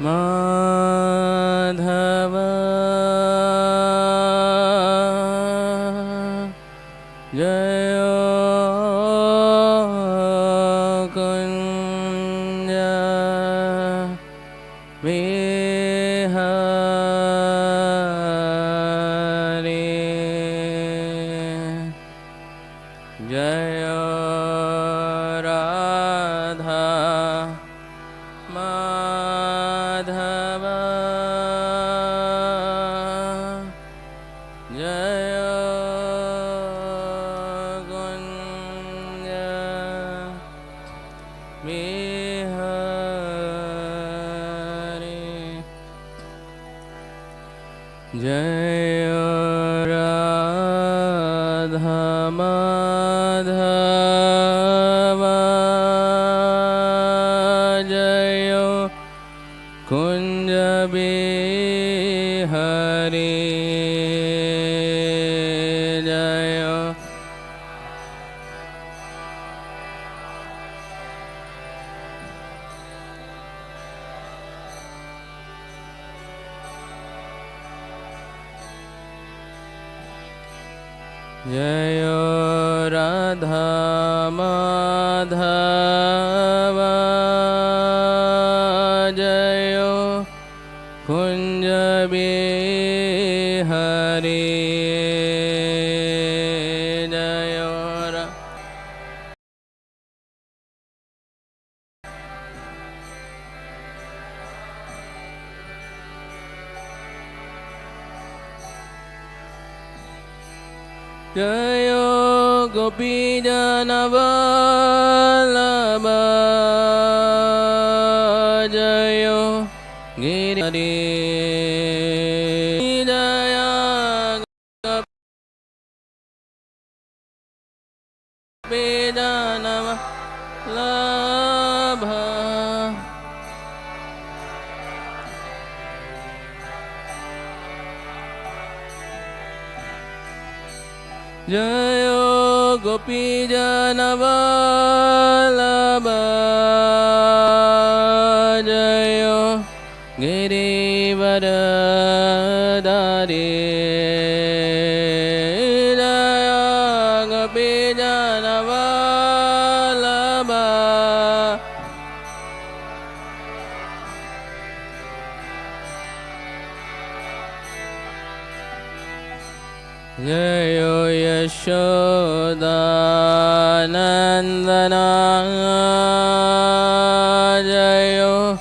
Madhava Jaya Kunja Vihari Jaya Radha Madhava Jaya Kunja Vihari Jaya Radha Madhava Jaya Kunja Bihari Jaya Jaya Radha Madhava Jaya Kunja Bihari Jaya Jaya Gopi Janavallabha Jaya Girihari Jaya Gopi Janavallabha Jaya Gopi Janavallabha Jaya Girivardhari Jaya Gopi Janavallabha Jaya Yashodanandana Jaya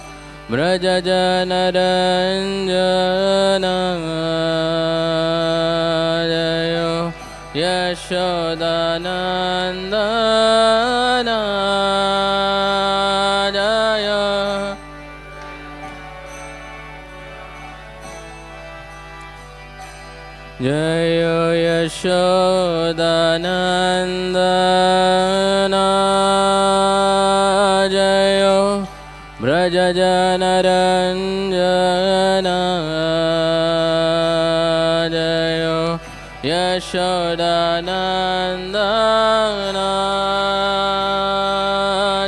Brajajanaranjana Jaya Yashodanandana Jaya Jaya Yashodanandana Jaya Brajajanaranjana Jaya Yashodanandana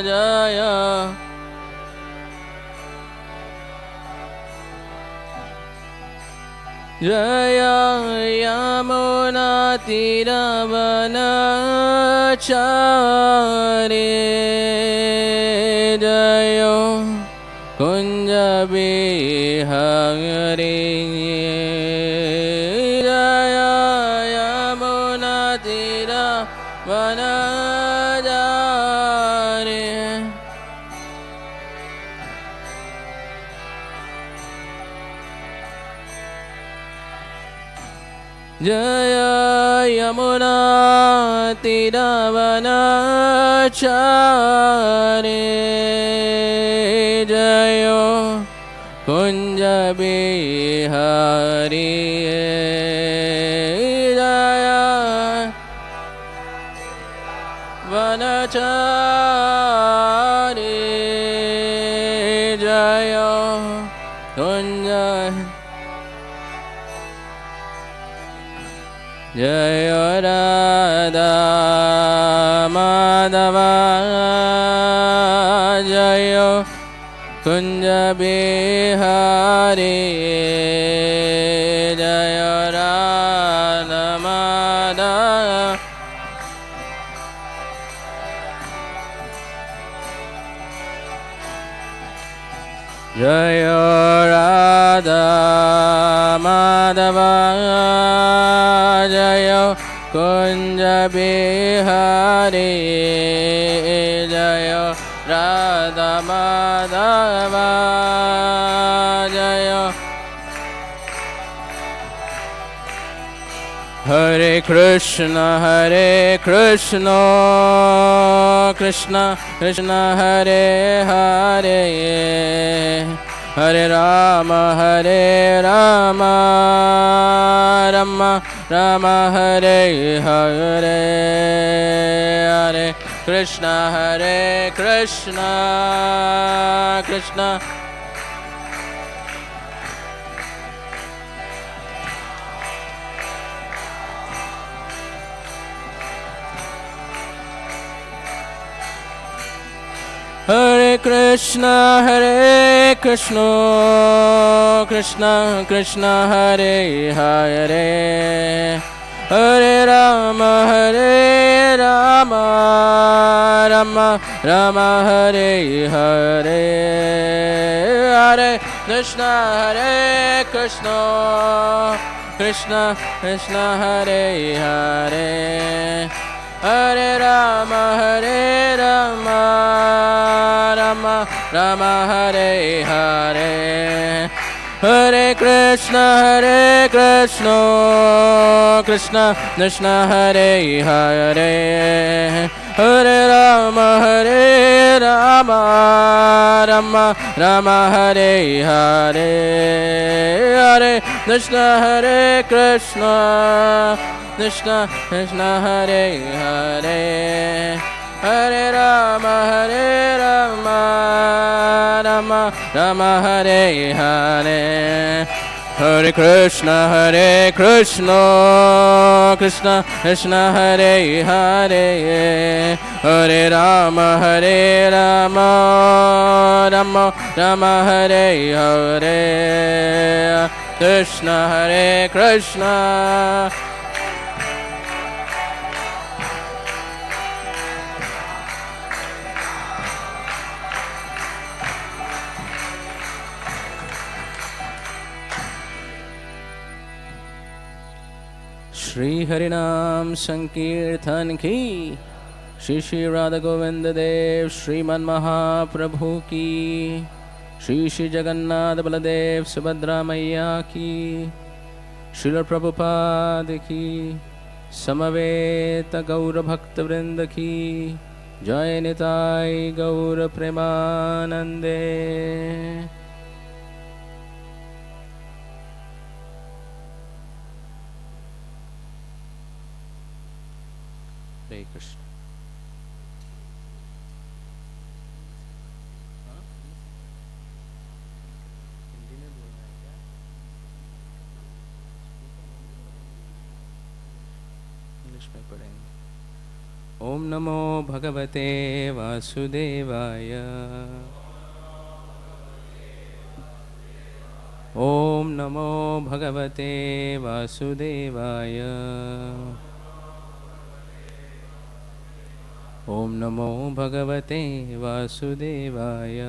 Jaya Jaya Yamuna Tiravanachari Jaya Kunja Bihari Jaya Yamuna Tiravanachari Jaya Yamuna Tiravanachari Jaya Kunja Bihari Jaya Vanachari Jaya Kunja Jaya Radha Madhava Jaya Kunj Bihari जय राधा माधव जय राधा माधव जय कुंज बिहारी जय राधा माधव जय हरे कृष्ण कृष्ण कृष्ण हरे हरे हरे राम राम राम हरे हरे हरे कृष्ण कृष्ण हरे कृष्ण कृष्ण कृष्ण हरे हरे हरे राम राम हरे हरे हरे कृष्ण कृष्ण कृष्ण हरे हरे हरे राम राम हरे हरे हरे कृष्ण कृष्ण कृष्ण हरे हरे हरे राम राम हरे हरे हरे कृष्ण कृष्ण कृष्ण हरे हरे हरे राम राम हरे हरे हरे कृष्ण कृष्ण कृष्ण हरे हरे हरे राम राम हरे हरे कृष्ण कृष्ण श्री हरिनाम संकीर्तन की श्री श्री राधा गोविंद देव श्रीमन महाप्रभु की श्री श्री जगन्नाथ बलदेव सुभद्रा मैया की श्रील प्रभुपाद की समवेत गौर भक्त वृंद की जय निताय गौर प्रेमानंदे। हरे कृष्ण। हिंदी में बोलना है क्या? इंग्लिश में पढ़ेंगे। ओम नमो भगवते वासुदेवाय। ओम नमो भगवते वासुदेवाय। ओम नमो भगवते वासुदेवाय।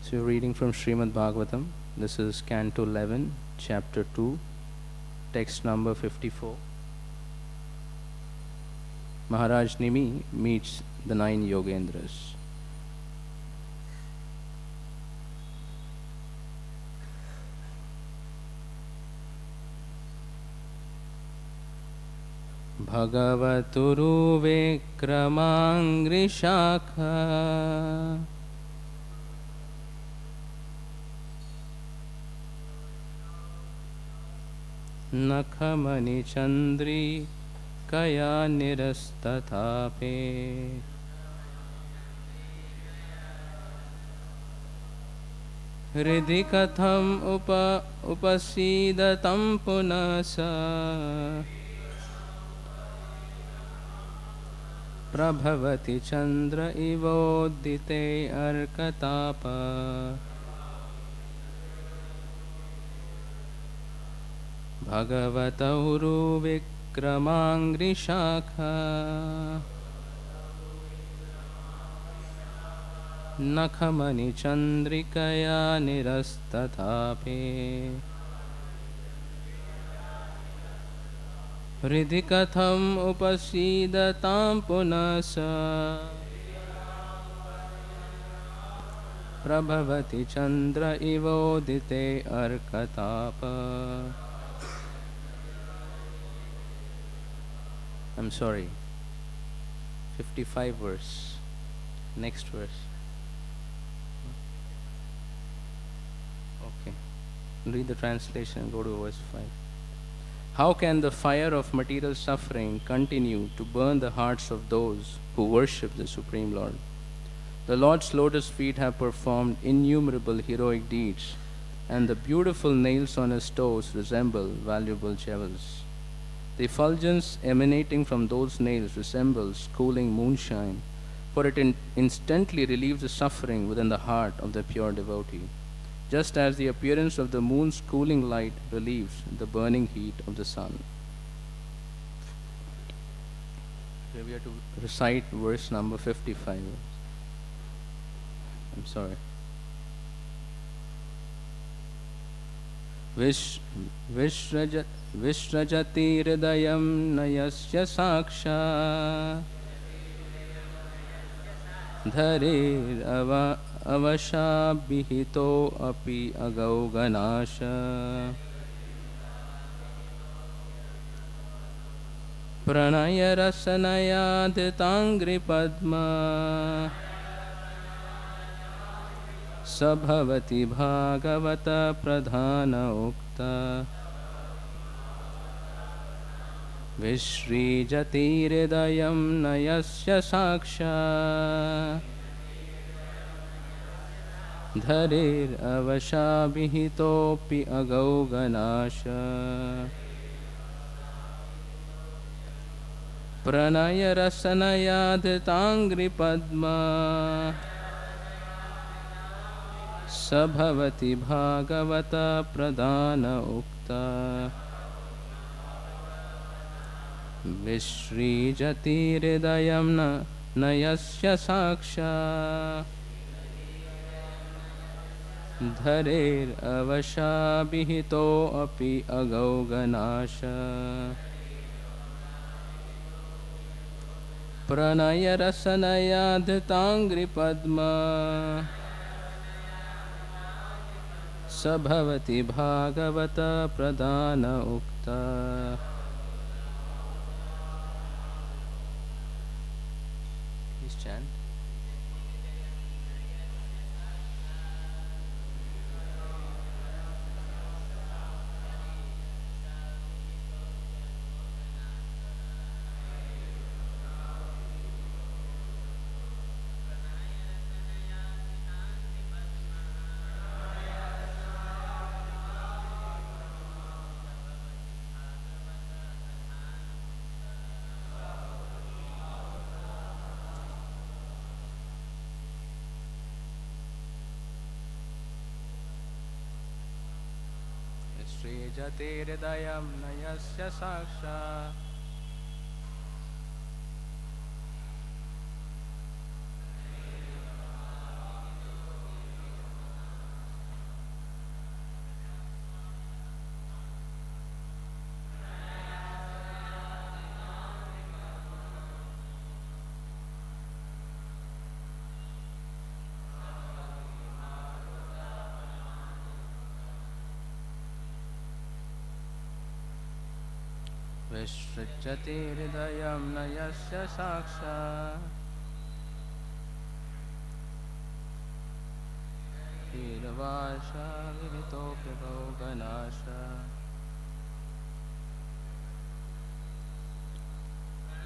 So reading from Srimad Bhagavatam. This is Canto 11, Chapter 2, text number 54. Maharaj Nimi meets the 9 Yogendras. भगवतुरु विक्रमांग्रिशाखा नखमणिचन्द्री कया निरस्तथापे हृदि कथम उपसीदतं पुनः स। 。 . 。 . 。 . 。 . 。 . 。 . 。 . 。 . 。 . 。 . 。 。 . 。 。 . 。 。 。 . 。 。 。 。 。 . 。 。 。 。 。 。 。 。 स। 。 स। 。 स। 。 स। स प्रभवति चंद्र इवोदिते अर्कताप भगवतौरु विक्रमांग्रिशाखा नखमणि चंद्रिकया निरस्तथापि हृदि कथम उपसीदतां पुनः प्रभवति चंद्र इवोदिते अर्कताप. I'm sorry. 55 verse. Next verse. Okay. Read the translation and go to verse 5. How can the fire of material suffering continue to burn the hearts of those who worship the Supreme Lord? The Lord's lotus feet have performed innumerable heroic deeds, and the beautiful nails on his toes resemble valuable jewels. The effulgence emanating from those nails resembles cooling moonshine, for it instantly relieves the suffering within the heart of the pure devotee, just as the appearance of the moon's cooling light relieves the burning heat of the sun. Here we have to recite verse number 55. I'm sorry. विसृजति हृदयं न यस्य साक्षात् धरेरवशाभिहितो अपि अगौगनाश प्रणयरसनयाधिताङ्घ्रिपद्मा स भवति भागवत प्रधान उक्ता विसृजति हृदयं न यस्य साक्षात् धरेरवशाभिहितोऽपि अगौगनाश प्रणयरसनयाधिताङ्घ्रिपद्मा स भवति भागवत प्रधान उक्ता विसृजति हृदयं न यस्य साक्षात् धरेरवशाभिहितोऽपि अगौगनाश प्रणयरसनयाधिताङ्घ्रिपद्मा स भवति भागवत प्रधान उक्ता. Please chant. सृजति हृदयं न यस्य साक्षात् विसृजति हृदयं न यस्य साक्षात् धीरवाशाभिहितोऽपि गौगनाश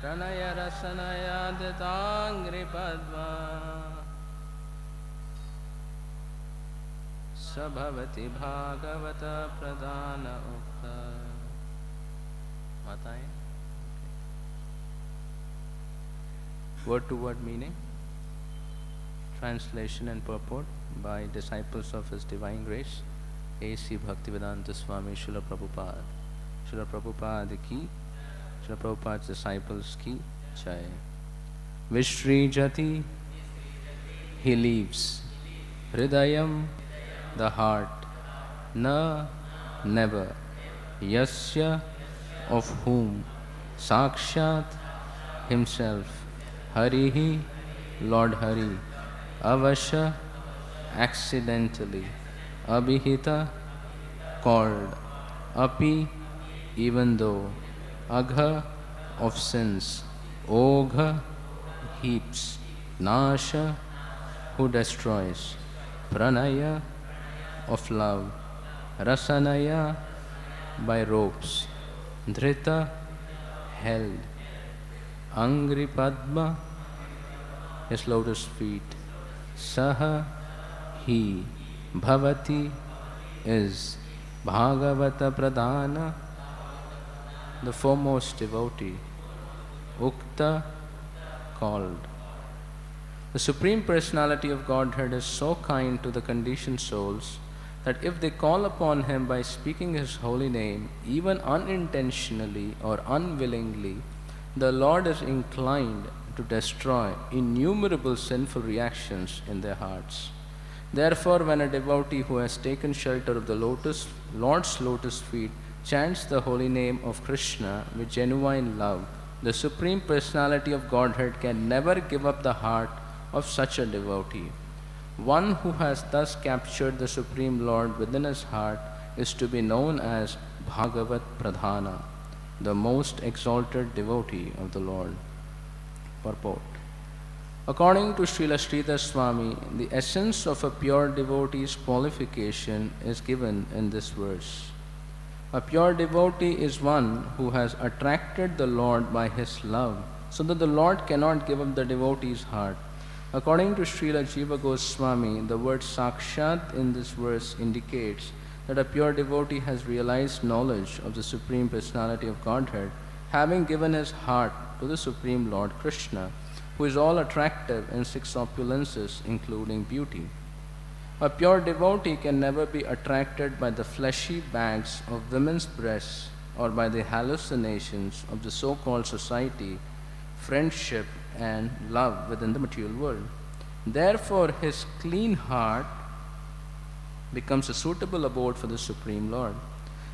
प्रणयरसनयाधिताङ्घ्रिपद्मा स भवति भागवत प्रधान उक्ता. माताएं Word to word meaning, translation and purport by disciples of His Divine Grace, A.C. Bhaktivedanta Swami Srila Prabhupada. Srila Prabhupada ki, Srila Prabhupada's disciples ki jai. Vishrijati, he leaves. Hridayam, the heart. Na, never. Yasya, of whom. Sakshat, himself. Harihi, Lord Hari. Avasha, accidentally. Abhihita, called. Api, even though. Agha, of sins. Ogha, heaps. Nasha, who destroys. Pranaya, of love. Rasanaya, by ropes. Dhrita, held. Angri Padma, his lotus feet. Saha, he. Bhavati, is. Bhagavata Pradhana, the foremost devotee. Ukta, called. The Supreme Personality of Godhead is so kind to the conditioned souls that if they call upon Him by speaking His holy name, even unintentionally or unwillingly, the Lord is inclined to destroy innumerable sinful reactions in their hearts. Therefore, when a devotee who has taken shelter of the Lord's lotus feet chants the holy name of Krishna with genuine love, the Supreme Personality of Godhead can never give up the heart of such a devotee. One who has thus captured the Supreme Lord within his heart is to be known as Bhagavat Pradhana, the most exalted devotee of the Lord. Purport. According to Srila Sridhar Swami, the essence of a pure devotee's qualification is given in this verse. A pure devotee is one who has attracted the Lord by his love, so that the Lord cannot give up the devotee's heart. According to Srila Jiva Goswami, the word Sakshat in this verse indicates that a pure devotee has realized knowledge of the Supreme Personality of Godhead, having given his heart to the Supreme Lord Krishna, who is all attractive in six opulences, including beauty. A pure devotee can never be attracted by the fleshy bags of women's breasts or by the hallucinations of the so-called society, friendship, and love within the material world. Therefore, his clean heart becomes a suitable abode for the Supreme Lord.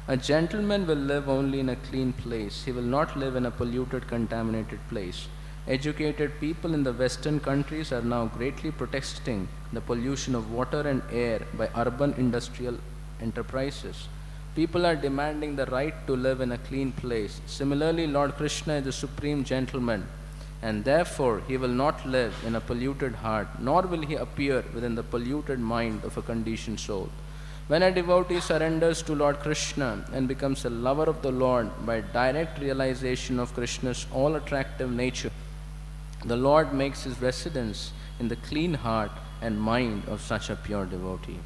A gentleman will live only in a clean place. He will not live in a polluted, contaminated place. Educated people in the Western countries are now greatly protesting the pollution of water and air by urban industrial enterprises. People are demanding the right to live in a clean place. Similarly, Lord Krishna is the supreme gentleman, and therefore he will not live in a polluted heart, nor will he appear within the polluted mind of a conditioned soul. When a devotee surrenders to Lord Krishna and becomes a lover of the Lord by direct realization of Krishna's all-attractive nature, the Lord makes his residence in the clean heart and mind of such a pure devotee.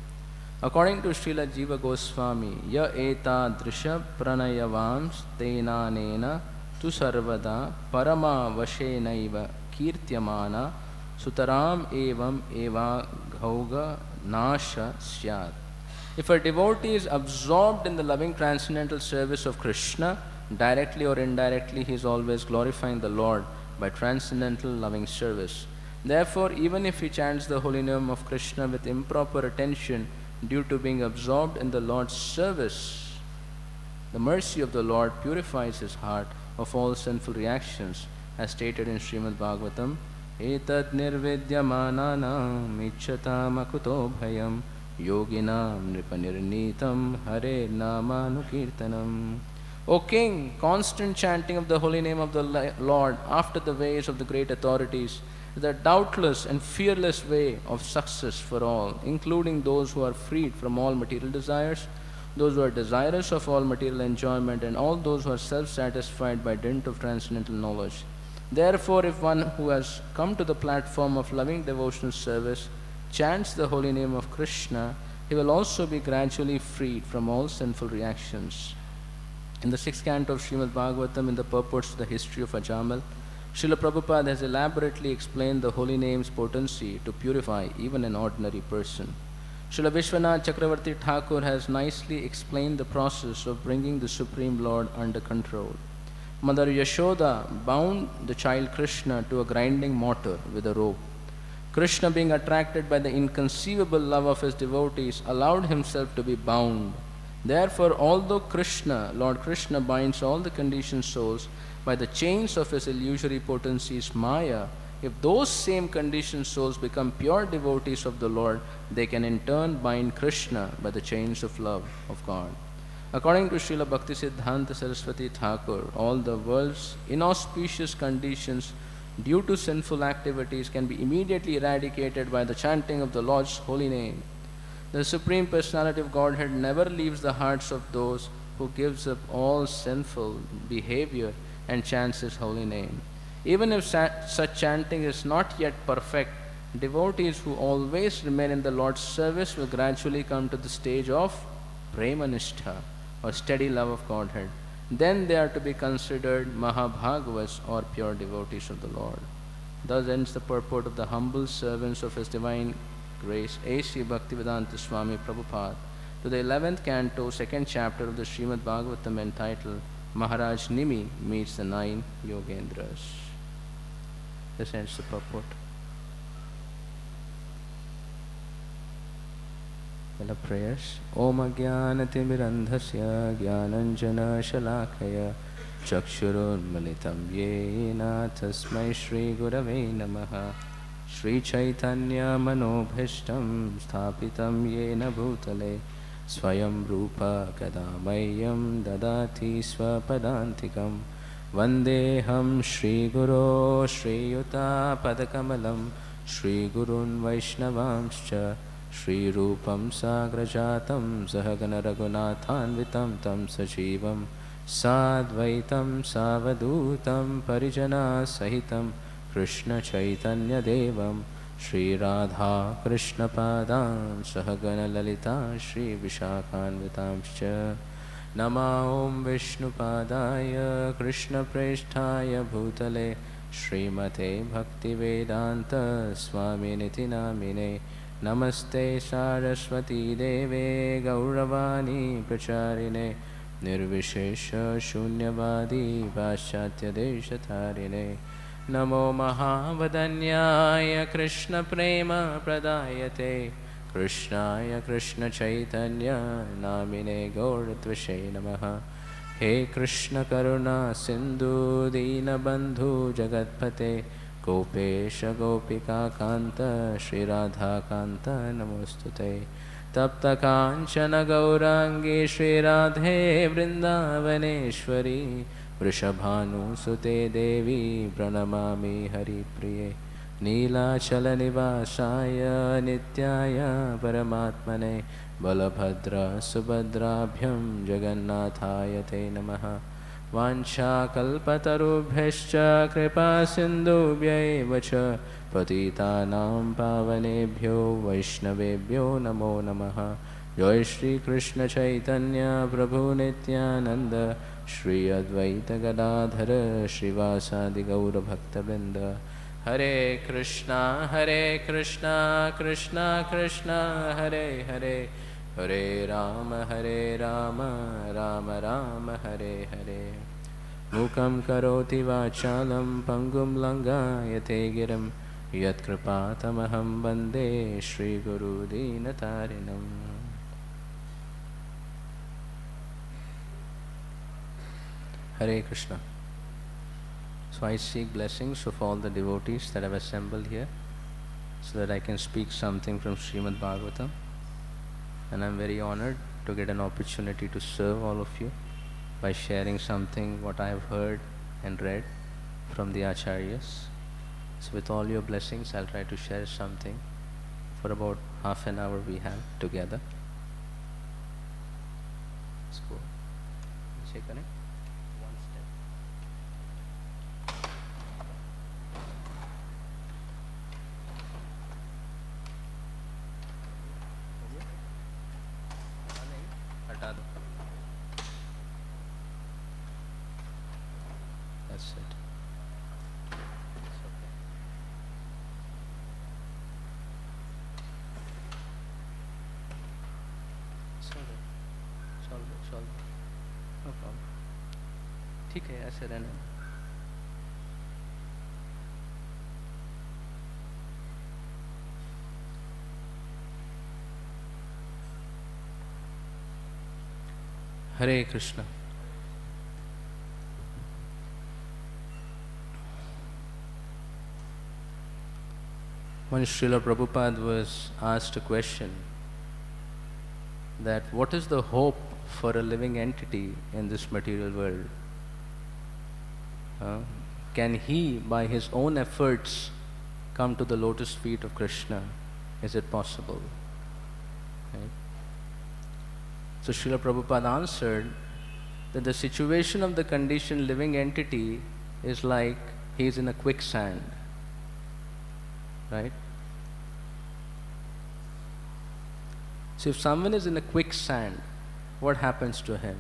According to Srila Jiva Goswami, ya eta drisha pranayavams tenanena tu sarvada parama vashenaiva kirtyamana sutaram evam eva ghauga nasha syat. If a devotee is absorbed in the loving transcendental service of Krishna, directly or indirectly he is always glorifying the Lord by transcendental loving service. Therefore, even if he chants the holy name of Krishna with improper attention due to being absorbed in the Lord's service, the mercy of the Lord purifies his heart of all sinful reactions, as stated in Srimad Bhagavatam, Etad nirvidyamananam ichchatam akuto bhayam yoginam nripanirnitam hare namanukirtanam. O King, constant chanting of the holy name of the Lord after the ways of the great authorities is a doubtless and fearless way of success for all, including those who are freed from all material desires, those who are desirous of all material enjoyment, and all those who are self-satisfied by dint of transcendental knowledge. Therefore, if one who has come to the platform of loving devotional service chants the holy name of Krishna, he will also be gradually freed from all sinful reactions. In the 6th canto of Srimad Bhagavatam, in the purports to the history of Ajamal, Srila Prabhupada has elaborately explained the holy name's potency to purify even an ordinary person. Srila Vishwanath Chakravarti Thakur has nicely explained the process of bringing the Supreme Lord under control. Mother Yashoda bound the child Krishna to a grinding mortar with a rope. Krishna, being attracted by the inconceivable love of his devotees, allowed himself to be bound. Therefore, although Lord Krishna binds all the conditioned souls by the chains of his illusory potencies Maya, if those same conditioned souls become pure devotees of the Lord, they can in turn bind Krishna by the chains of love of God. According to Srila Bhaktisiddhanta Saraswati Thakur, all the world's inauspicious conditions due to sinful activities can be immediately eradicated by the chanting of the Lord's holy name. The Supreme Personality of Godhead never leaves the hearts of those who gives up all sinful behavior and chants His holy name. Even if such chanting is not yet perfect, devotees who always remain in the Lord's service will gradually come to the stage of Premanistha, or steady love of Godhead. Then they are to be considered Mahabhagavas, or pure devotees of the Lord. Thus ends the purport of the humble servants of His Divine Grace, A.C. Bhaktivedanta Swami Prabhupada, to the 11th canto, 2nd chapter of the Srimad Bhagavatam, entitled Maharaj Nimi Meets the 9 Yogendras. This ends the purport. The prayers. Om Ajnanatimirandhasya Jnananjana Shalakaya Chakshurunmilitam Yena Tasmai Shri Gurave Namaha Shri Chaitanya Manobhishtam Sthapitam Yena Bhutale Swayam Rupa Kadamayam Dadati Swapadantikam Vandeham Shri Guru Shri Yuta Padakamalam Shri Gurun Vaishnavamscha Shri Rupam Sagrajatam Sahagana Raghunathanvitam Tam Sajivam Sadvaitam Savadutam Parijana Sahitam Krishna Chaitanya Devam Shri Radha Krishna Padam Sahagana Lalita Shri Vishakhanvitamscha Nama Om Vishnu Padaya Krishna Presthaya Bhutale Srimate Bhakti Vedanta Swami Niti Namine Namaste Saraswati Deve Gauravani Pracharine Nirvishesha Shunyavadi Paschatya Deshatharine Namo Mahavadanyaya Krishna Prema Pradayate Krishnaya Krishna Chaitanya Namine Gauratvashe Namaha He Krishna Karuna Sindhu Dina Bandhu Jagatpate Gopesha Gopika Kanta Shri Radha Kanta Namostute Tapta Kanchana Gaurangi Shri Radhe Vrindavaneshwari Vrishabhanu Sute Devi Pranamami Hari Priye Neelachala Nivasaya Nityaya Paramatmane Balabhadra Subhadrabhyam Jagannathaya Te Namaha Vancha kalpatarubhyascha kripa sindhubhyaiva cha patitanam pavanebhyo vaishnavebhyo namo namaha Jai Shri Krishna Chaitanya Prabhu Nityananda Shri Advaita Gadadhara Srivasadi Gaura Bhakta Vrinda Hare Krishna Krishna Krishna Hare Hare Hare Rama Rama Rama Hare Hare Mukam karoti vachalam pangum langayate giram Yat kripatamaham vande Shri Guru Dinatarinam. Hare Krishna. So I seek blessings of all the devotees that have assembled here so that I can speak something from Srimad Bhagavatam. And I'm very honored to get an opportunity to serve all of you by sharing something what I have heard and read from the Acharyas. So with all your blessings, I'll try to share something for about half an hour we have together. Let's go. Check on it. One step. हटा दो. That's it. No problem, ठीक है, ऐसे रहने दो. Hare Krishna. When Srila Prabhupada was asked a question that what is the hope for a living entity in this material world? Can he, by his own efforts, come to the lotus feet of Krishna? Is it possible? Right? So Srila Prabhupada answered that the situation of the conditioned living entity is like he is in a quicksand. Right? So if someone is in a quicksand, what happens to him?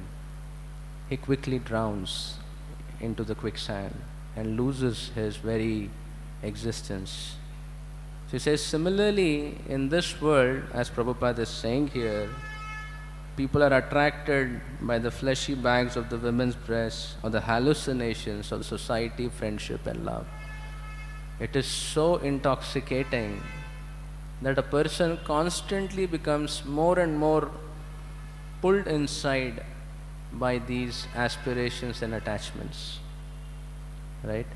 He quickly drowns into the quicksand and loses his very existence. So he says, similarly, in this world, as Prabhupada is saying here, people are attracted by the fleshy bags of the women's breasts or the hallucinations of society, friendship and love. It is so intoxicating that a person constantly becomes more and more pulled inside by these aspirations and attachments. Right?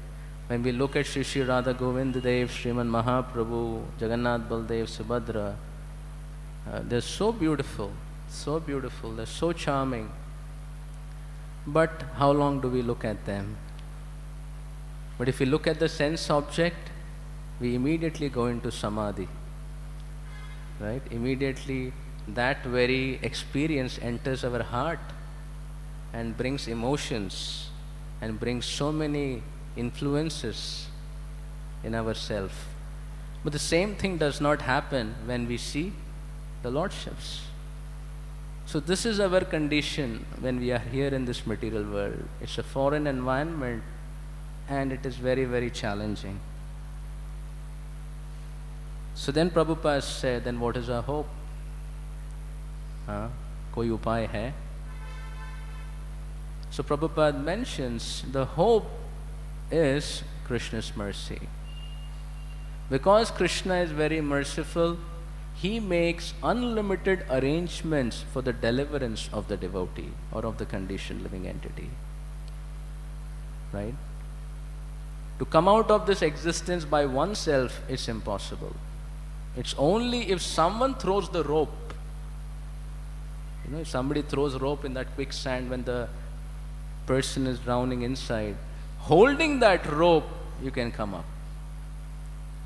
When we look at Shri Shri Radha Govind Dev, Sriman Mahaprabhu, Jagannath Baldev, Subhadra, they're so beautiful, they're so charming. But how long do we look at them? But if we look at the sense object, we immediately go into samadhi. Right? Immediately that very experience enters our heart and brings emotions and brings so many influences in ourselves. But the same thing does not happen when we see the lordships. So this is our condition when we are here in this material world. It's a foreign environment and it is very, very challenging. So then Prabhupada said, then what is our hope? Koi upay hai? So Prabhupada mentions the hope is Krishna's mercy. Because Krishna is very merciful, he makes unlimited arrangements for the deliverance of the devotee or of the conditioned living entity. Right? To come out of this existence by oneself is impossible. It's only if someone throws the rope. If somebody throws rope in that quicksand when the person is drowning inside, holding that rope, you can come up.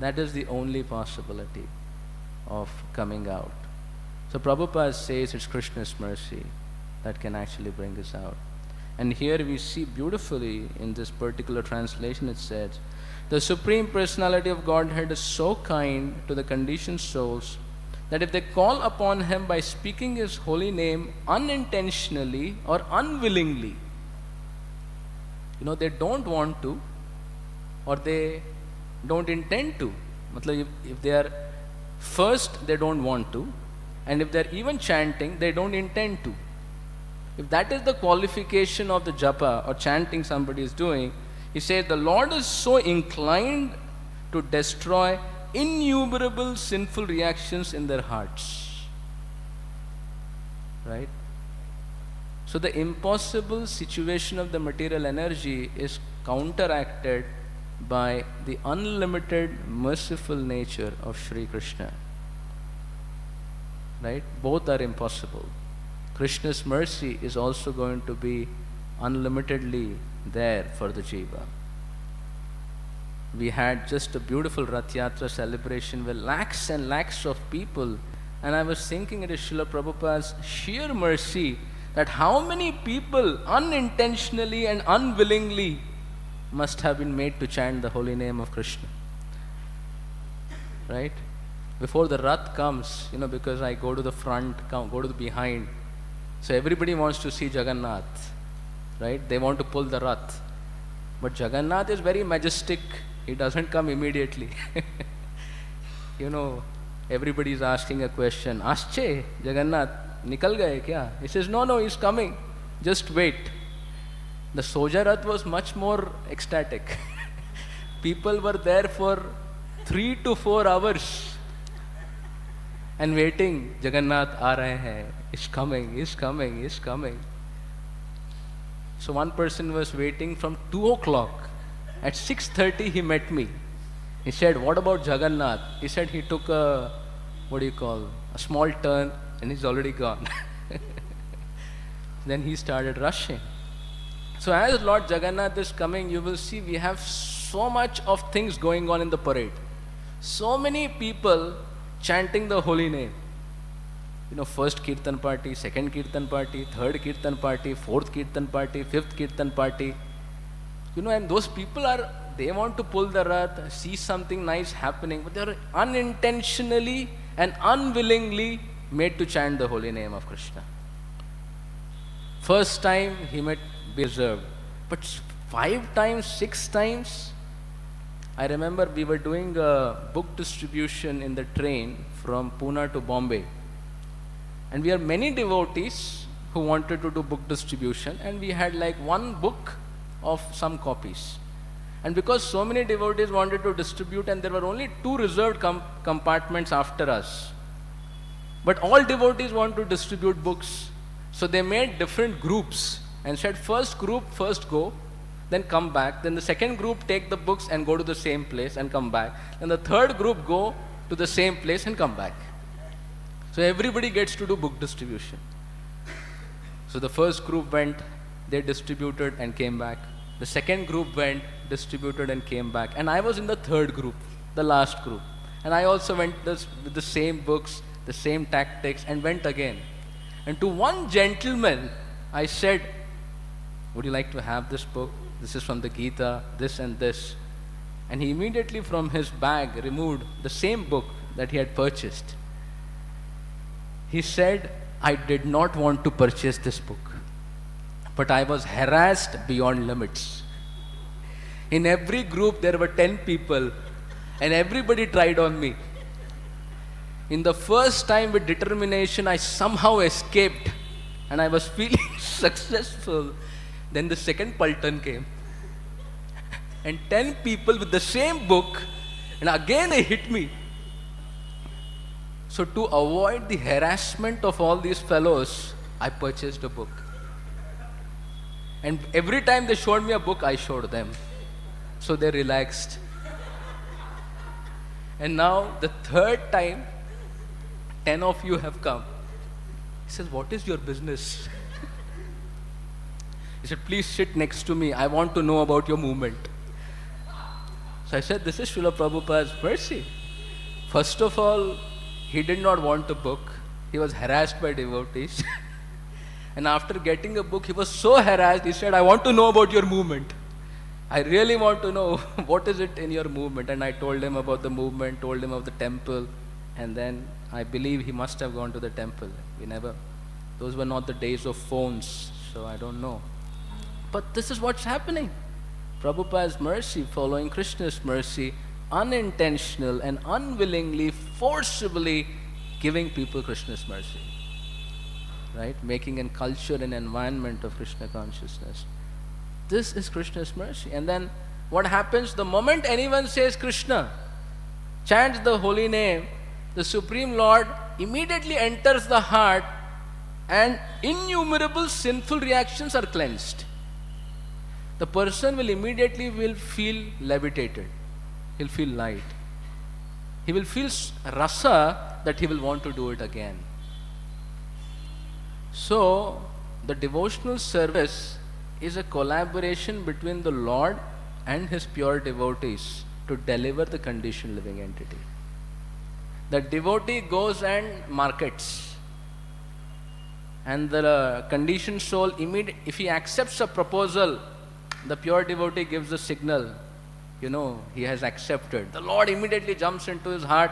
That is the only possibility of coming out. So Prabhupada says it's Krishna's mercy that can actually bring us out. And here we see beautifully in this particular translation it says, the Supreme Personality of Godhead is so kind to the conditioned souls that if they call upon Him by speaking His holy name unintentionally or unwillingly, they don't want to or they don't intend to. If they are first, they don't want to, and if they are even chanting, they don't intend to. If that is the qualification of the japa or chanting somebody is doing, he says the Lord is so inclined to destroy innumerable sinful reactions in their hearts. Right? So the impossible situation of the material energy is counteracted by the unlimited merciful nature of Sri Krishna. Right? Both are impossible. Krishna's mercy is also going to be unlimitedly there for the jiva. We had just a beautiful Rath Yatra celebration with lakhs and lakhs of people, and I was thinking it is Srila Prabhupada's sheer mercy that how many people unintentionally and unwillingly must have been made to chant the holy name of Krishna. Right? Before the Rath comes, because I go to the front, go to the behind, so everybody wants to see Jagannath. Right? They want to pull the Rath. But Jagannath is very majestic. He doesn't come immediately. Everybody is asking a question. Asche, Jagannath, nikal gaye kya? He says, no, he's coming. Just wait. The Soja Rath was much more ecstatic. People were there for 3 to 4 hours and waiting. Jagannath aa rahe hain, is coming, is coming, is coming. So one person was waiting from 2 o'clock. At 6:30 he met me. He said, what about Jagannath? He said he took a small turn and he's already gone. Then he started rushing. So as Lord Jagannath is coming, you will see we have so much of things going on in the parade. So many people chanting the holy name. First Kirtan party, second Kirtan party, third Kirtan party, fourth Kirtan party, fifth Kirtan party. And those people they want to pull the Rath, see something nice happening, but they are unintentionally and unwillingly made to chant the holy name of Krishna. First time he might be reserved, but 5 times, 6 times, I remember we were doing a book distribution in the train from Pune to Bombay. And we are many devotees who wanted to do book distribution, and we had like one book of some copies. And because so many devotees wanted to distribute, and there were only 2 reserved compartments after us, but all devotees want to distribute books, so they made different groups and said, first group first go, then come back, then the second group take the books and go to the same place and come back, and the third group go to the same place and come back. So everybody gets to do book distribution. So the first group went, they distributed and came back. The second group went, distributed and came back. And I was in the third group, the last group. And I also went with the same books, the same tactics, and went again. And to one gentleman, I said, would you like to have this book? This is from the Gita, this and this. And he immediately from his bag removed the same book that he had purchased. He said, I did not want to purchase this book, but I was harassed beyond limits. In every group there were 10 people and everybody tried on me. In the first time with determination, I somehow escaped and I was feeling successful. Then the second Paltan came and 10 people with the same book, and again they hit me. So to avoid the harassment of all these fellows, I purchased a book. And every time they showed me a book, I showed them. So they relaxed. And now the third time, 10 of you have come. He says, what is your business? He said, please sit next to me. I want to know about your movement. So I said, this is Srila Prabhupada's mercy. First of all, he did not want a book. He was harassed by devotees. And after getting a book, he was so harassed, he said, I want to know about your movement. I really want to know what is it in your movement. And I told him about the movement, told him of the temple. And then I believe he must have gone to the temple. Those were not the days of phones, so I don't know. But this is what's happening. Prabhupada's mercy, following Krishna's mercy, unintentional and unwillingly, forcibly giving people Krishna's mercy. Right? Making a culture and environment of Krishna consciousness. This is Krishna's mercy. And then what happens? The moment anyone says Krishna, chants the holy name, the Supreme Lord immediately enters the heart and innumerable sinful reactions are cleansed. The person will immediately feel levitated. He'll feel light. He will feel rasa that he will want to do it again. So, the devotional service is a collaboration between the Lord and His pure devotees to deliver the conditioned living entity. The devotee goes and markets. And the conditioned soul, if he accepts a proposal, the pure devotee gives the signal, he has accepted. The Lord immediately jumps into his heart,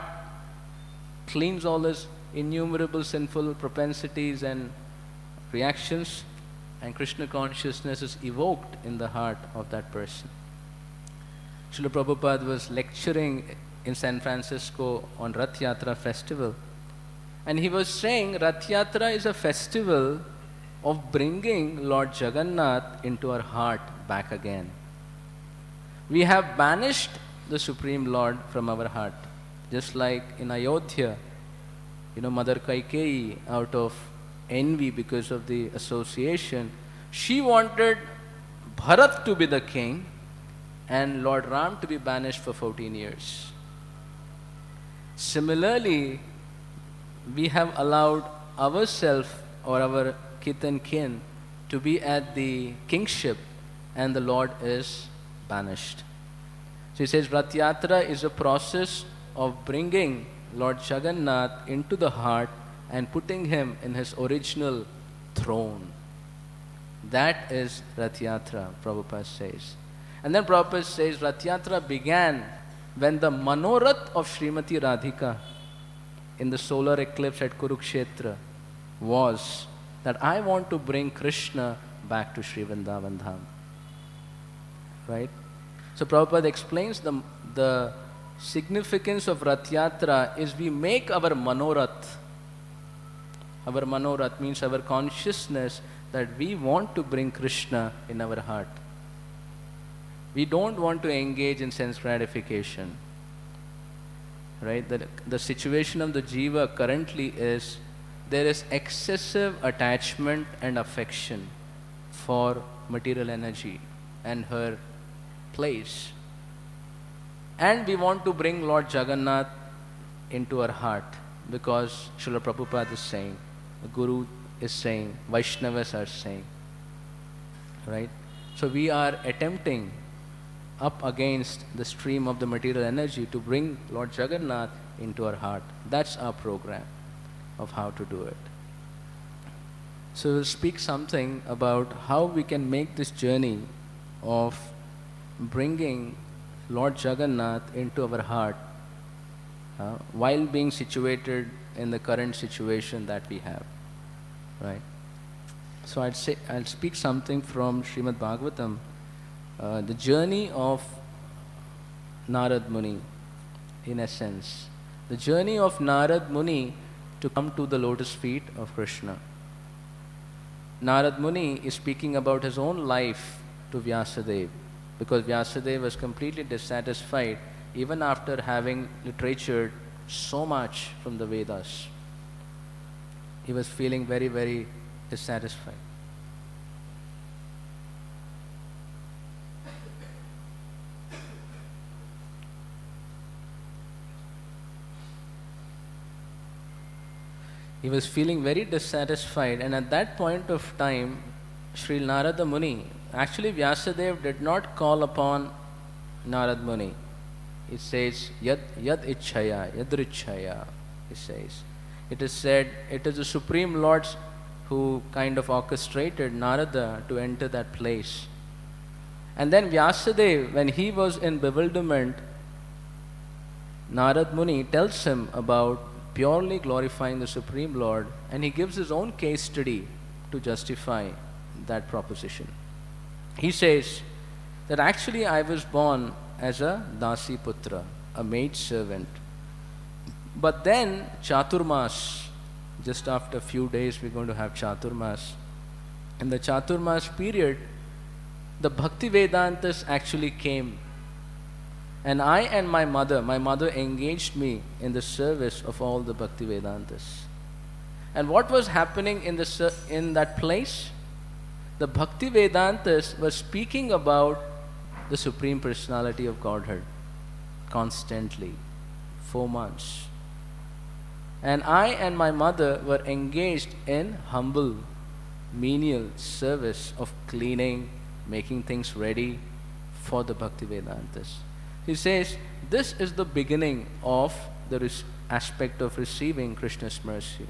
cleans all his innumerable sinful propensities and reactions, and Krishna consciousness is evoked in the heart of that person. Srila Prabhupada was lecturing in San Francisco on Rath Yatra festival, and he was saying Rath Yatra is a festival of bringing Lord Jagannath into our heart back again. We have banished the Supreme Lord from our heart. Just like in Ayodhya, Mother Kaikeyi, out of envy because of the association, she wanted Bharat to be the king and Lord Ram to be banished for 14 years. Similarly, we have allowed ourselves or our kith and kin to be at the kingship, and the Lord is banished. So he says Rath Yatra is a process of bringing Lord Jagannath into the heart and putting him in his original throne. That is Rath Yatra, Prabhupada says. And then Prabhupada says Rath Yatra began when the Manorath of Srimati Radhika in the solar eclipse at Kurukshetra was that I want to bring Krishna back to Sri Vrindavan Dham. Right? So Prabhupada explains the significance of Rath Yatra is we make our Manorath. Our Manorath means our consciousness that we want to bring Krishna in our heart. We don't want to engage in sense gratification. Right? The situation of the jiva currently is there is excessive attachment and affection for material energy and her place. And we want to bring Lord Jagannath into our heart because Srila Prabhupada is saying, the Guru is saying, Vaishnavas are saying. Right? So we are attempting up against the stream of the material energy to bring Lord Jagannath into our heart. That's our program of how to do it. So we'll speak something about how we can make this journey of bringing Lord Jagannath into our heart while being situated in the current situation that we have. Right? So I'll speak something from Srimad Bhagavatam. The journey of Narad Muni, in essence. The journey of Narad Muni to come to the lotus feet of Krishna. Narad Muni is speaking about his own life to Vyasadeva, because Vyasadeva was completely dissatisfied even after having literatured so much from the Vedas. He was feeling very, very dissatisfied. He was feeling very dissatisfied, and at that point of time, Sri Narada Muni, actually Vyasadeva did not call upon Narad Muni. It says, Yad Ichchaya, Yadrichchaya, it says. It is said, it is the Supreme Lord who kind of orchestrated Narada to enter that place. And then Vyasadeva, when he was in bewilderment, Narad Muni tells him about purely glorifying the Supreme Lord, and he gives his own case study to justify that proposition. He says that actually I was born as a Dasi Putra, a maid servant. But then Chaturmas, just after a few days we're going to have Chaturmas. In the Chaturmas period, the Bhakti Vedantas actually came. And I and my mother engaged me in the service of all the Bhakti Vedantas. And what was happening in that place? The Bhakti Vedantas were speaking about the Supreme Personality of Godhead constantly, 4 months. And I and my mother were engaged in humble, menial service of cleaning, making things ready for the Bhakti Vedantas. He says, this is the beginning of the aspect of receiving Krishna's mercy.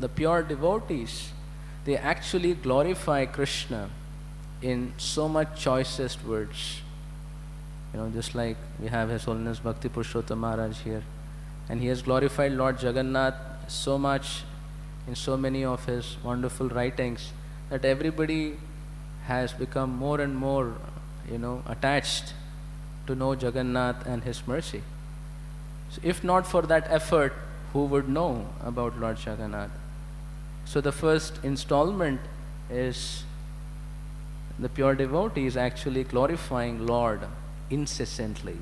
The pure devotees, they actually glorify Krishna in so much choicest words. Just like we have His Holiness Bhakti Purushottam Maharaj here. And he has glorified Lord Jagannath so much in so many of his wonderful writings that everybody has become more and more, attached to know Jagannath and his mercy. So if not for that effort, who would know about Lord Jagannath? So the first installment is the pure devotee is actually glorifying Lord incessantly.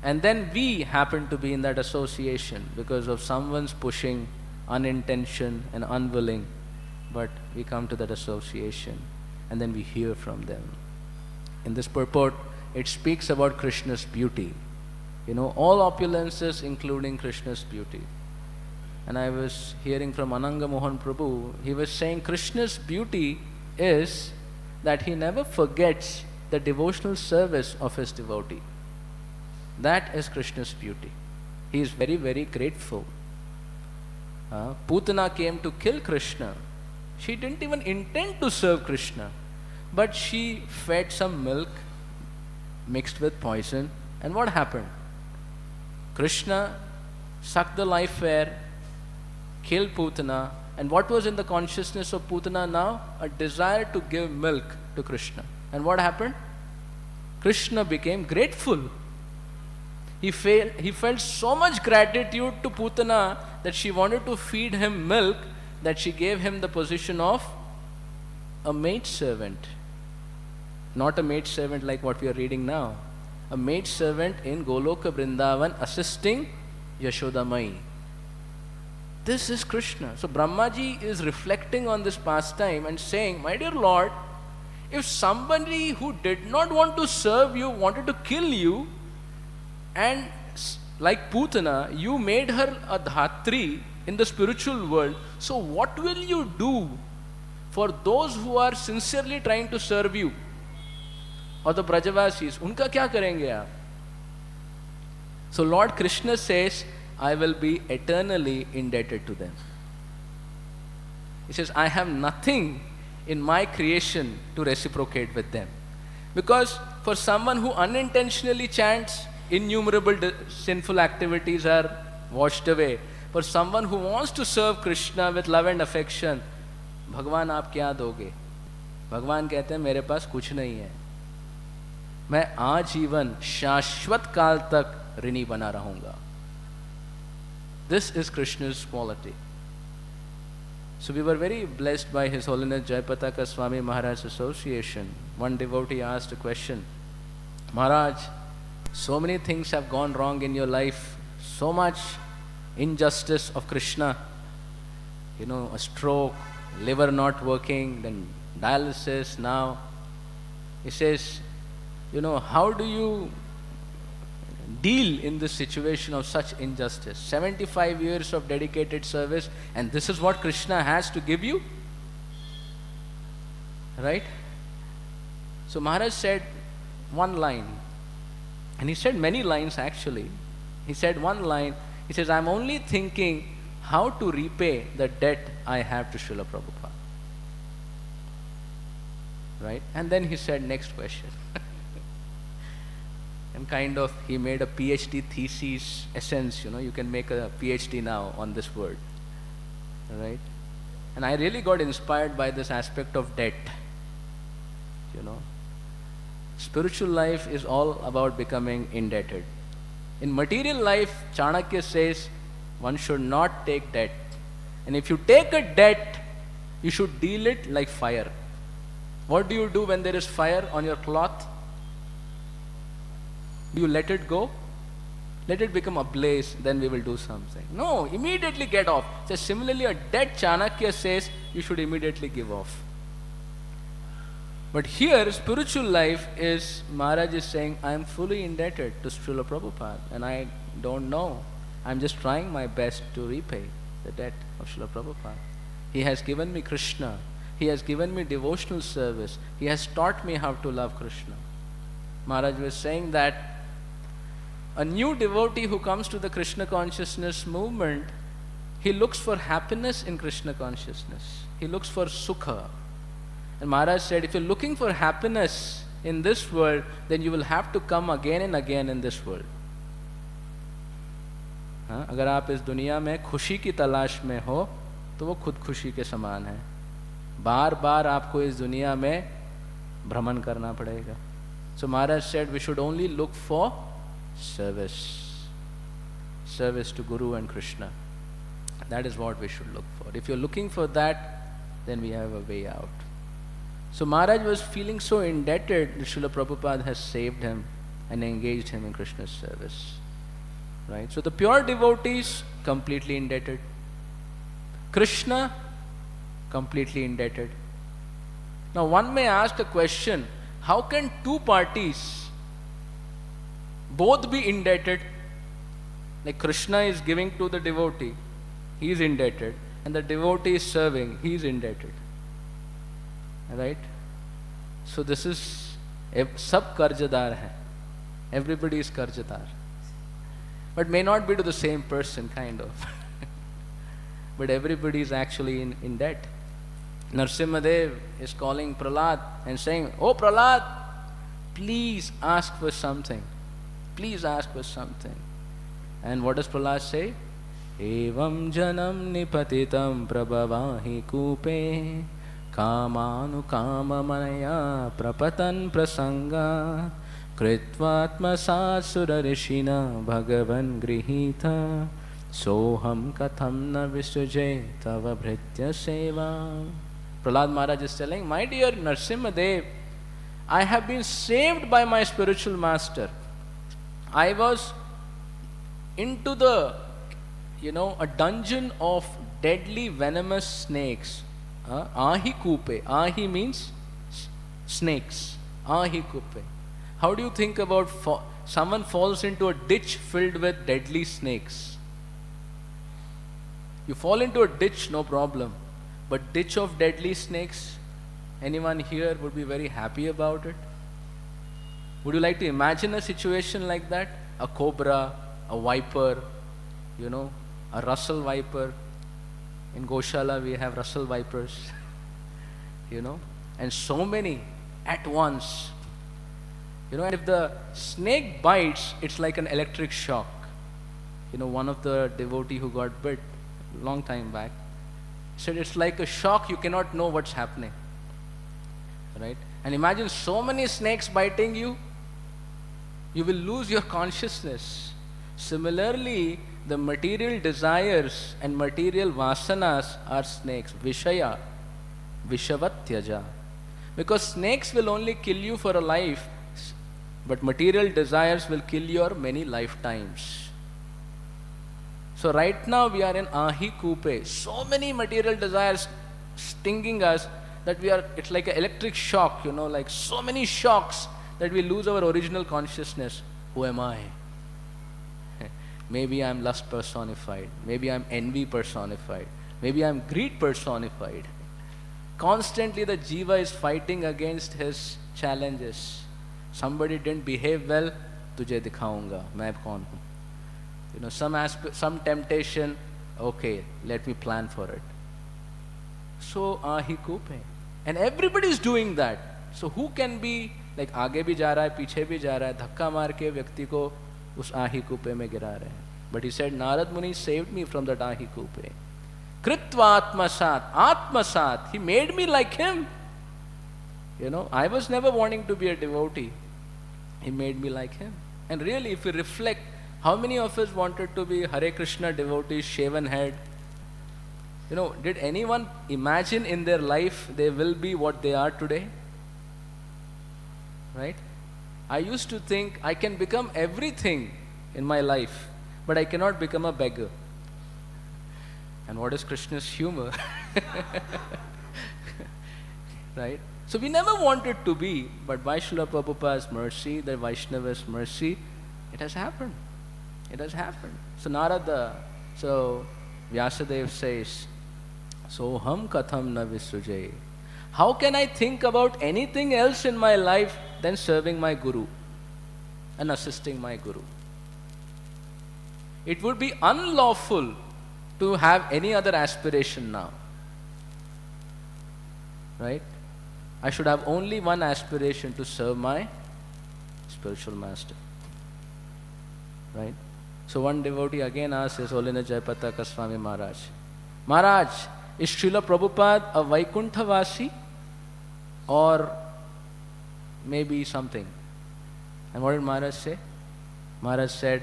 And then we happen to be in that association because of someone's pushing, unintention and unwilling. But we come to that association and then we hear from them. In this purport, it speaks about Krishna's beauty. All opulences including Krishna's beauty. And I was hearing from Ananga Mohan Prabhu, he was saying Krishna's beauty is that he never forgets the devotional service of his devotee. That is Krishna's beauty. He is very, very grateful. Putana came to kill Krishna. She didn't even intend to serve Krishna, but she fed some milk mixed with poison. And what happened? Krishna sucked the life air, killed Putana, and what was in the consciousness of Putana now? A desire to give milk to Krishna. And what happened? Krishna became grateful. He felt so much gratitude to Putana that she wanted to feed him milk that she gave him the position of a maidservant. Not a maidservant like what we are reading now. A maidservant in Goloka Vrindavan assisting Yashoda Mai. This is Krishna. So Brahmaji is reflecting on this pastime and saying, my dear Lord, if somebody who did not want to serve you wanted to kill you, and like Putana, you made her a dhatri in the spiritual world, so what will you do for those who are sincerely trying to serve you? Or the Brajavasis, unka kya karenge aap? So Lord Krishna says, I will be eternally indebted to them. He says, I have nothing in my creation to reciprocate with them. Because for someone who unintentionally chants, innumerable sinful activities are washed away. For someone who wants to serve Krishna with love and affection, Bhagwan aap kya doge? Bhagwan कहते हैं मेरे पास कुछ नहीं है, मैं आजीवन शाश्वत काल तक ऋणी बना रहूंगा. This is Krishna's quality. So we were very blessed by His Holiness Jayapataka Swami Maharaj's association. One devotee asked a question, Maharaj, so many things have gone wrong in your life, so much injustice of Krishna, a stroke, liver not working, then dialysis now. He says, how do you deal in this situation of such injustice? 75 years of dedicated service, and this is what Krishna has to give you? Right? So Maharaj said one line, and he said many lines actually. He said one line, he says, I'm only thinking how to repay the debt I have to Srila Prabhupada. Right? And then he said, next question. And he made a PhD thesis essence, you can make a PhD now on this word. Right? And I really got inspired by this aspect of debt. Spiritual life is all about becoming indebted. In material life, Chanakya says, one should not take debt. And if you take a debt, you should deal it like fire. What do you do when there is fire on your cloth? Do you let it go? Let it become ablaze, then we will do something. No, immediately get off. So similarly, a debt, Chanakya says, you should immediately give off. But here, spiritual life is, Maharaj is saying, I am fully indebted to Srila Prabhupada, and I don't know. I'm just trying my best to repay the debt of Srila Prabhupada. He has given me Krishna. He has given me devotional service. He has taught me how to love Krishna. Maharaj was saying that a new devotee who comes to the Krishna consciousness movement, he looks for happiness in Krishna consciousness. He looks for sukha. And Maharaj said, if you're looking for happiness in this world, then you will have to come again and again in this world. अगर आप इस दुनिया में खुशी की तलाश में हो, तो वो खुद खुशी के समान है. बार बार आपको इस दुनिया में भ्रमण करना पड़ेगा. So Maharaj said we should only look for service to Guru and Krishna. That is what we should look for. If you're looking for that, then we have a way out. So Maharaj was feeling so indebted that Srila Prabhupada has saved him and engaged him in Krishna's service. Right? So the pure devotees, completely indebted. Krishna, completely indebted. Now one may ask a question, how can two parties both be indebted? Like Krishna is giving to the devotee, he is indebted, and the devotee is serving, he is indebted. Right? So this is, sab karjadar hai. Everybody is karjadar. But may not be to the same person, kind of. But everybody is actually in debt. Narsimhadev is calling Prahlad and saying, "Oh Prahlad, please ask for something. Please ask for something." And what does Prahlad say? Evam janam nipatitam prabhavahi kupe kamanu kamamanaya prapatan prasanga kritvatma surarishina bhagavan grihita soham katham na visuje tava bhritya seva. Prahlad Maharaj is telling, my dear Narsimhadev, I have been saved by my spiritual master. I was into the, a dungeon of deadly venomous snakes. Ahi kupe. Ahi means snakes. Ahi kupe. How do you think about someone falls into a ditch filled with deadly snakes? You fall into a ditch, no problem. But ditch of deadly snakes, anyone here would be very happy about it? Would you like to imagine a situation like that? A cobra, a viper, a Russell viper. In Goshala we have Russell vipers, and so many at once. And if the snake bites, it's like an electric shock. One of the devotee who got bit long time back said it's like a shock, you cannot know what's happening. Right? And imagine so many snakes biting you, you will lose your consciousness. Similarly, the material desires and material vasanas are snakes, Vishaya, Vishavatyaja. Because snakes will only kill you for a life, but material desires will kill your many lifetimes. So right now we are in Ahi Kupe. So many material desires stinging us that it's like an electric shock, like so many shocks that we lose our original consciousness. Who am I? Maybe I'm lust personified. Maybe I'm envy personified. Maybe I'm greed personified. Constantly the jiva is fighting against his challenges. Somebody didn't behave well, tujhe dikhaunga, main kaun hu. Some temptation, okay, let me plan for it. So ahi kupe. And everybody is doing that. So who can be like आगे भी जा रहा है, पीछे भी जा रहा है, धक्का मार के व्यक्ति को उस आही कूपे में गिरा रहे हैं. But he said, Narad Muni saved me from that ahi kupe. Kritva atmasat, atmasat, he made me like him. I was never wanting to be a devotee. He made me like him. And really, if we reflect, how many of us wanted to be Hare Krishna devotees, shaven head? Did anyone imagine in their life they will be what they are today? Right? I used to think I can become everything in my life, but I cannot become a beggar. And what is Krishna's humor? Right? So we never wanted to be, but by Srila Prabhupada's mercy, the Vaishnava's mercy, it has happened. It has happened. So Vyasadeva says, Soham katham na visujay. How can I think about anything else in my life than serving my Guru and assisting my Guru? It would be unlawful to have any other aspiration now. Right? I should have only one aspiration, to serve my spiritual master. Right? So one devotee again asked His Holiness Jayapataka Swami Maharaj, Maharaj, is Srila Prabhupada a Vaikunthavasi or maybe something? And what did Maharaj say? Maharaj said,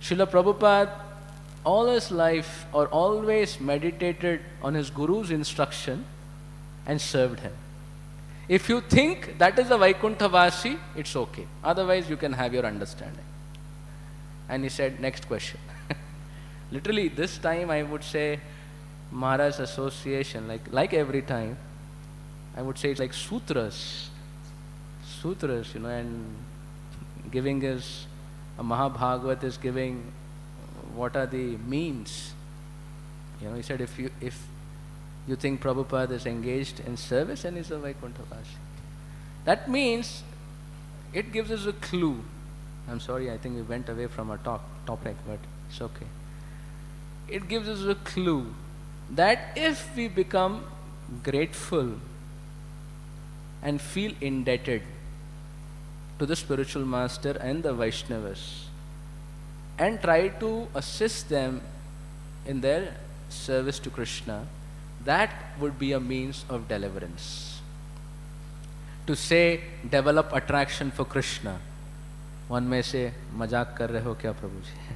Srila Prabhupada all his life or always meditated on his Guru's instruction and served him. If you think that is a Vaikunthavasi, it's okay. Otherwise, you can have your understanding. And he said, next question. Literally, this time I would say Maharaj's association, like every time, I would say it's like sutras. Sutras, and giving us, a Mahabhagavat is giving what are the means. He said, if you think Prabhupada is engaged in service and is a Vaikunthavasi, that means it gives us a clue. I'm sorry, I think we went away from our topic, but it's okay. It gives us a clue that if we become grateful and feel indebted to the spiritual master and the Vaishnavas and try to assist them in their service to Krishna, that would be a means of deliverance. To say, develop attraction for Krishna, one may say, mazak kar rahe ho kya Prabhu ji?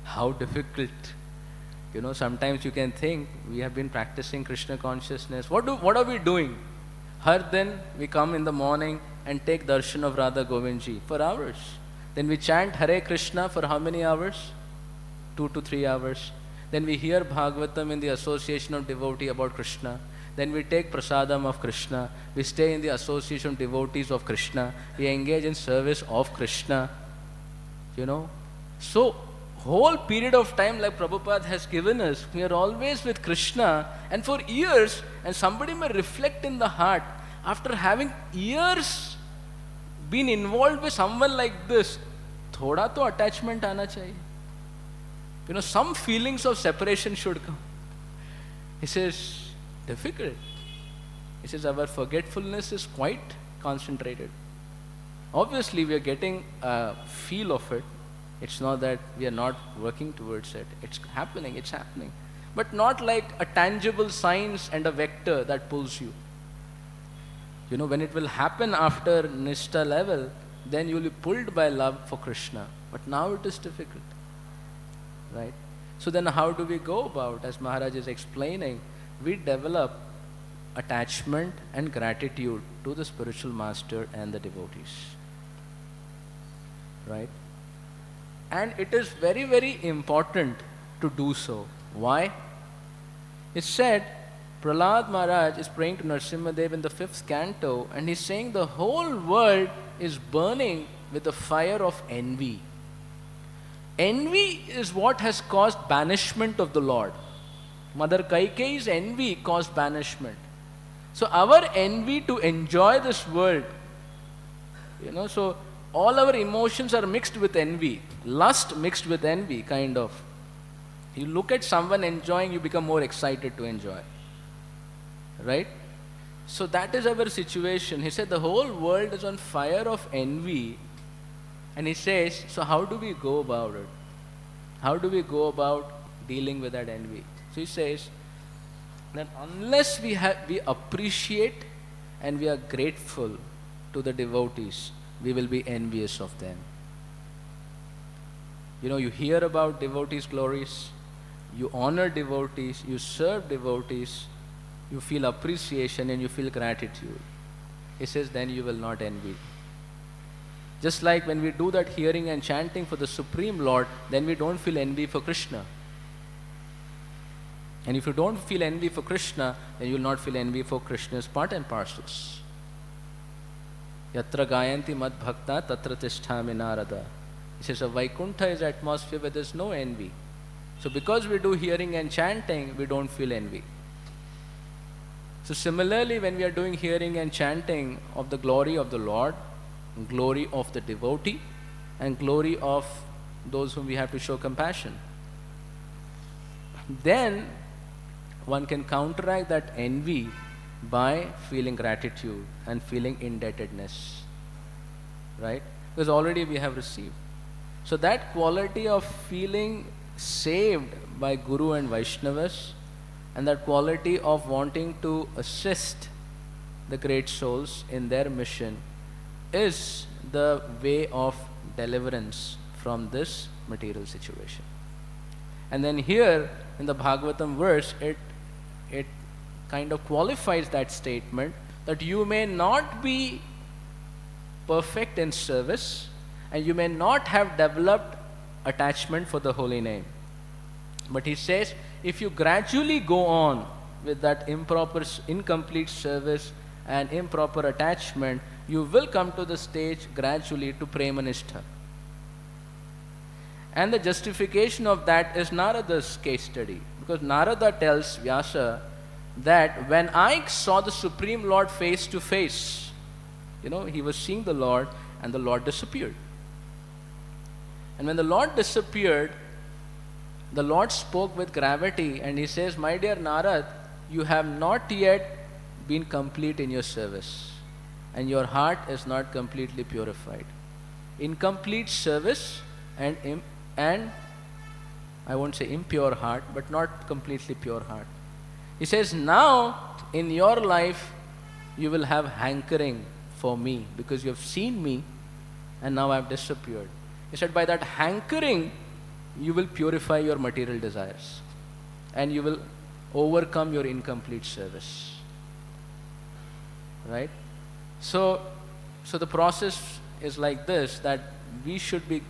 How difficult. Sometimes you can think, we have been practicing Krishna consciousness. What are we doing? Har din, we come in the morning and take darshan of Radha Govindji for hours. Then we chant Hare Krishna for how many hours? 2 to 3 hours. Then we hear Bhagavatam in the association of devotee about Krishna. Then we take prasadam of Krishna. We stay in the association of devotees of Krishna. We engage in service of Krishna. So, whole period of time like Prabhupada has given us, we are always with Krishna, and for years, and somebody may reflect in the heart, after having years been involved with someone like this, thoda to attachment aana chahiye. Some feelings of separation should come. He says, difficult. He says, our forgetfulness is quite concentrated. Obviously, we are getting a feel of it. It's not that we are not working towards it. It's happening. But not like a tangible science and a vector that pulls you. When it will happen after Nishtha level, then you will be pulled by love for Krishna. But now it is difficult. Right? So then how do we go about? As Maharaj is explaining, we develop attachment and gratitude to the spiritual master and the devotees. Right? And it is very, very important to do so. Why? It's said, Prahlad Maharaj is praying to Narasimhadev in the 5th canto, and he's saying the whole world is burning with the fire of envy. Envy is what has caused banishment of the Lord. Mother Kaikeyi's envy caused banishment. So our envy to enjoy this world, so all our emotions are mixed with envy. Lust mixed with envy, kind of. You look at someone enjoying, you become more excited to enjoy. Right? So that is our situation. He said the whole world is on fire of envy. And he says, so how do we go about it? How do we go about dealing with that envy? So he says that unless we appreciate and we are grateful to the devotees, we will be envious of them. You hear about devotees' glories, you honor devotees, you serve devotees, you feel appreciation and you feel gratitude. He says, then you will not envy. Just like when we do that hearing and chanting for the Supreme Lord, then we don't feel envy for Krishna. And if you don't feel envy for Krishna, then you will not feel envy for Krishna's part and parcels. Yatra gayanti mad bhakta tatra tisthami narada. He says, a Vaikuntha is atmosphere where there is no envy. So because we do hearing and chanting, we don't feel envy. So similarly, when we are doing hearing and chanting of the glory of the Lord, glory of the devotee, and glory of those whom we have to show compassion, then one can counteract that envy by feeling gratitude and feeling indebtedness. Right? Because already we have received. So that quality of feeling saved by Guru and Vaishnavas, and that quality of wanting to assist the great souls in their mission, is the way of deliverance from this material situation. And then here in the Bhagavatam verse, it kind of qualifies that statement, that you may not be perfect in service and you may not have developed attachment for the holy name. But he says, if you gradually go on with that incomplete service and improper attachment, you will come to the stage gradually to Premanistha. And the justification of that is Narada's case study. Because Narada tells Vyasa that when I saw the Supreme Lord face to face, he was seeing the Lord and the Lord disappeared. And when the Lord disappeared, the Lord spoke with gravity and he says, my dear Narad, you have not yet been complete in your service and your heart is not completely purified. Incomplete service and I won't say impure heart, but not completely pure heart. He says, now in your life you will have hankering for me because you have seen me and now I have disappeared. He said, by that hankering you will purify your material desires and you will overcome your incomplete service. Right? So the process is like this, that we should be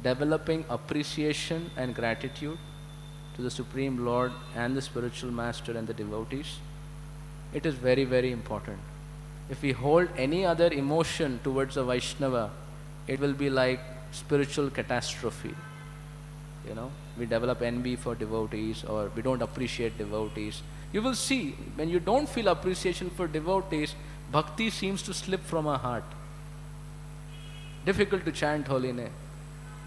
developing appreciation and gratitude to the Supreme Lord and the spiritual master and the devotees. It is very, very important. If we hold any other emotion towards a Vaishnava, it will be like spiritual catastrophe. We develop envy for devotees or we don't appreciate devotees. You will see, when you don't feel appreciation for devotees, bhakti seems to slip from our heart. Difficult to chant holy name.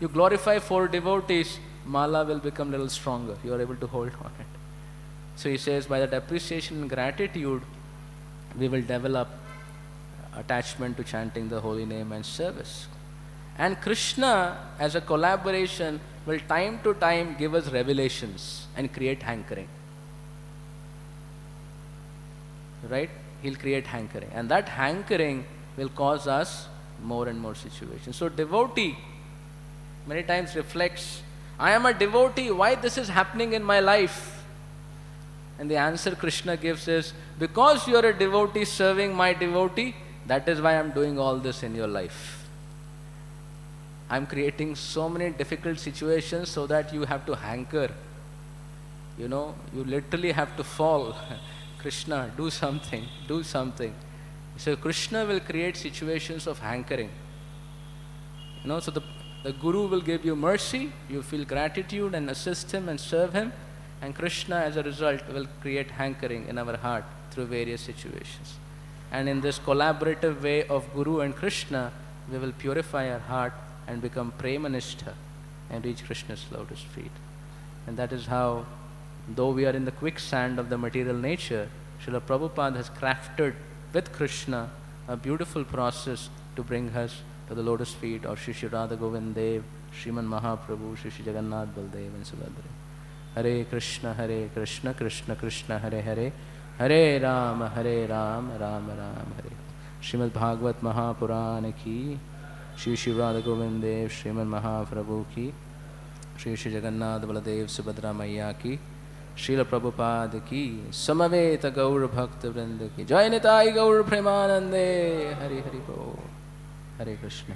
You glorify 4 devotees, mala will become a little stronger. You are able to hold on it. So he says, by that appreciation and gratitude, we will develop attachment to chanting the holy name and service. And Krishna, as a collaboration, will time to time give us revelations and create hankering. Right? He'll create hankering. And that hankering will cause us more and more situations. So devotee many times reflects, I am a devotee, why this is happening in my life? And the answer Krishna gives is, because you are a devotee serving my devotee, that is why I am doing all this in your life. I am creating so many difficult situations so that you have to hanker. You literally have to fall. Krishna, do something, do something. So Krishna will create situations of hankering. So the Guru will give you mercy, you feel gratitude and assist him and serve him, and Krishna as a result will create hankering in our heart through various situations. And in this collaborative way of Guru and Krishna, we will purify our heart and become Premanistha and reach Krishna's lotus feet. And that is how, though we are in the quicksand of the material nature, Srila Prabhupada has crafted with Krishna a beautiful process to bring us to the lotus feet of Shri Shri Radha Govind Dev, Sriman Mahaprabhu, Shri Shri Jagannath Baldev and Subhadra. Hare Krishna, Krishna Krishna, Hare Hare, Hare Rama, Rama Rama, Hare. Srimad Bhagavat Mahapurana ki, Shri Shri Radha Govind Dev, Sriman Mahaprabhu ki, Shri Shri Jagannath Baldev Subhadra Maiya ki, Srila Prabhupada ki, Samaveta Gaur Bhakta Vrinda ki, Jai Nitai Gaur Premanande, Hare Hare Bo, Hare Krishna.